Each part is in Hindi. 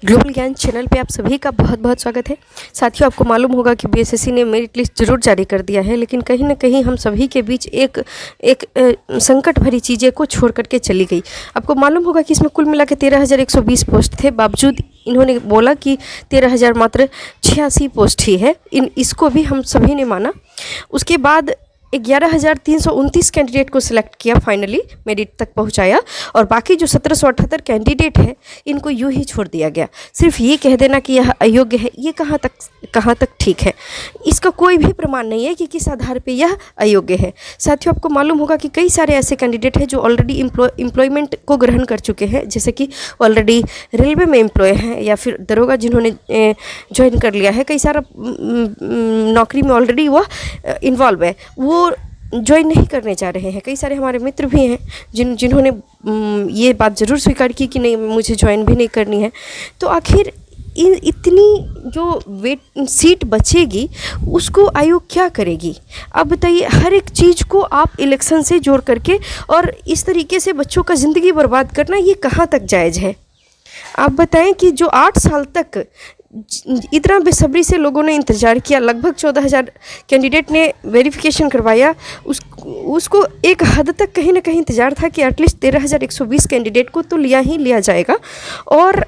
ग्लोबल ज्ञान चैनल पे आप सभी का बहुत बहुत स्वागत है। साथियों, आपको मालूम होगा कि बीएसएससी ने मेरिट लिस्ट जरूर जारी कर दिया है, लेकिन कहीं ना कहीं हम सभी के बीच एक संकट भरी चीज़ें को छोड़ करके चली गई। आपको मालूम होगा कि इसमें कुल मिला के 13,120 पोस्ट थे, बावजूद इन्होंने बोला कि 13,000 मात्र 86 पोस्ट ही है। इसको भी हम सभी ने माना। उसके बाद 11,329 कैंडिडेट को सिलेक्ट किया, फाइनली मेरिट तक पहुंचाया, और बाकी जो 1,778 कैंडिडेट हैं इनको यूं ही छोड़ दिया गया। सिर्फ ये कह देना कि यह अयोग्य है, ये कहाँ तक ठीक है? इसका कोई भी प्रमाण नहीं है कि किस आधार पे यह अयोग्य है। साथियों, आपको मालूम होगा कि कई सारे ऐसे कैंडिडेट हैं जो ऑलरेडी एम्प्लॉयमेंट को ग्रहण कर चुके हैं, जैसे कि ऑलरेडी रेलवे में एम्प्लॉय हैं या फिर दरोगा जिन्होंने ज्वाइन कर लिया है, कई सारा नौकरी में ऑलरेडी वह इन्वॉल्व है, वो ज्वाइन नहीं करने जा रहे हैं। कई सारे हमारे मित्र भी हैं जिन्होंने ये बात ज़रूर स्वीकार की कि नहीं, मुझे ज्वाइन भी नहीं करनी है। तो आखिर इतनी जो सीट बचेगी उसको आयोग क्या करेगी? अब बताइए, हर एक चीज़ को आप इलेक्शन से जोड़ करके और इस तरीके से बच्चों का ज़िंदगी बर्बाद करना, ये कहाँ तक जायज़ है? आप बताएं कि जो 8 साल तक इतना बेसब्री से लोगों ने इंतज़ार किया, लगभग 14,000 कैंडिडेट ने वेरिफिकेशन करवाया, उसको एक हद तक कहीं ना कहीं इंतज़ार था कि एटलीस्ट 13,120 कैंडिडेट को तो लिया ही लिया जाएगा, और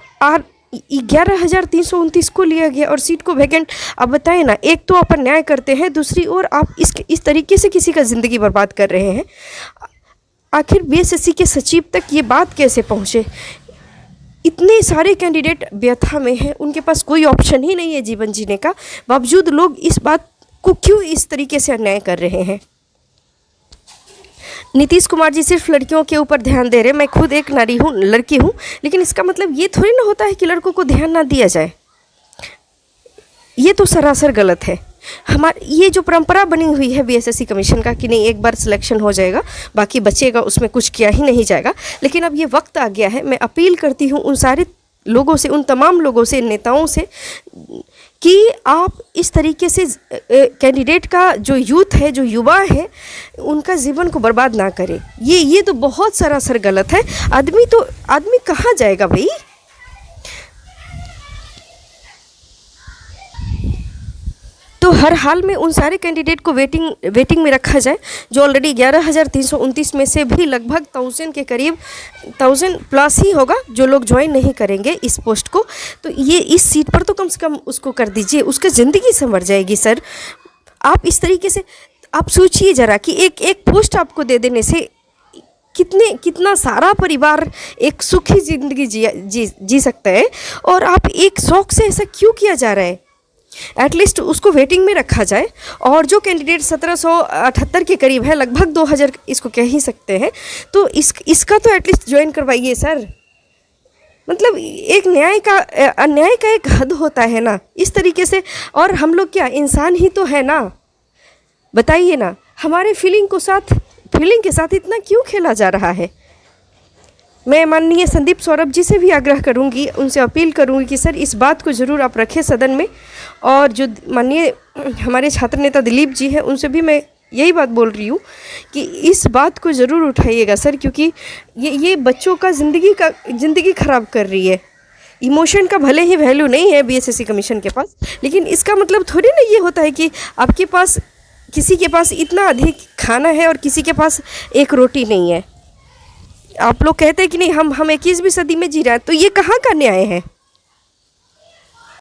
11,329 को लिया गया और सीट को वैकेंट। अब बताएं ना, एक तो आप अन्याय करते हैं, दूसरी ओर आप इस तरीके से किसी का ज़िंदगी बर्बाद कर रहे हैं। आखिर बीएसएससी के सचिव तक ये बात कैसे पहुँचे? इतने सारे कैंडिडेट व्यथा में हैं, उनके पास कोई ऑप्शन ही नहीं है जीवन जीने का, बावजूद लोग इस बात को क्यों इस तरीके से अन्याय कर रहे हैं? नीतीश कुमार जी सिर्फ लड़कियों के ऊपर ध्यान दे रहे हैं। मैं खुद एक लड़की हूँ, लेकिन इसका मतलब ये थोड़ी ना होता है कि लड़कों को ध्यान ना दिया जाए। ये तो सरासर गलत है। हमारी ये जो परंपरा बनी हुई है बीएसएससी कमीशन का कि नहीं, एक बार सिलेक्शन हो जाएगा, बाकी बचेगा उसमें कुछ किया ही नहीं जाएगा। लेकिन अब ये वक्त आ गया है, मैं अपील करती हूँ उन सारे लोगों से, उन तमाम लोगों से, नेताओं से, कि आप इस तरीके से कैंडिडेट का जो यूथ है, जो युवा है, उनका जीवन को बर्बाद ना करें। ये तो बहुत सरासर गलत है। आदमी कहाँ जाएगा भाई? तो हर हाल में उन सारे कैंडिडेट को वेटिंग में रखा जाए, जो ऑलरेडी 11,329 में से भी लगभग 1000 के करीब, 1000 प्लस ही होगा जो लोग ज्वाइन नहीं करेंगे इस पोस्ट को। तो ये इस सीट पर तो कम से कम उसको कर दीजिए, उसकी ज़िंदगी संवर जाएगी। सर, आप इस तरीके से आप सोचिए ज़रा कि एक पोस्ट आपको दे देने से कितना सारा परिवार एक सुखी ज़िंदगी जी सकता है, और आप एक शौक से ऐसा क्यों किया जा रहा है? एटलीस्ट उसको वेटिंग में रखा जाए, और जो कैंडिडेट 1,778 के करीब है, लगभग 2,000 इसको कह ही सकते हैं, तो इसका तो एटलीस्ट ज्वाइन करवाइए सर। मतलब एक अन्याय का एक हद होता है ना इस तरीके से। और हम लोग क्या इंसान ही तो है ना? बताइए ना, हमारे फीलिंग के साथ इतना क्यों खेला जा रहा है? मैं माननीय संदीप सौरभ जी से भी आग्रह करूंगी, उनसे अपील करूंगी कि सर इस बात को ज़रूर आप रखें सदन में, और जो माननीय हमारे छात्र नेता दिलीप जी हैं, उनसे भी मैं यही बात बोल रही हूँ कि इस बात को ज़रूर उठाइएगा सर, क्योंकि ये बच्चों का ज़िंदगी ख़राब कर रही है। इमोशन का भले ही वैल्यू नहीं है बीएसएससी कमीशन के पास, लेकिन इसका मतलब थोड़ी ना ये होता है कि आपके पास, किसी के पास इतना अधिक खाना है और किसी के पास एक रोटी नहीं है। आप लोग कहते हैं कि नहीं, हम 21वीं सदी में जी रहे हैं, तो ये कहाँ का न्याय है?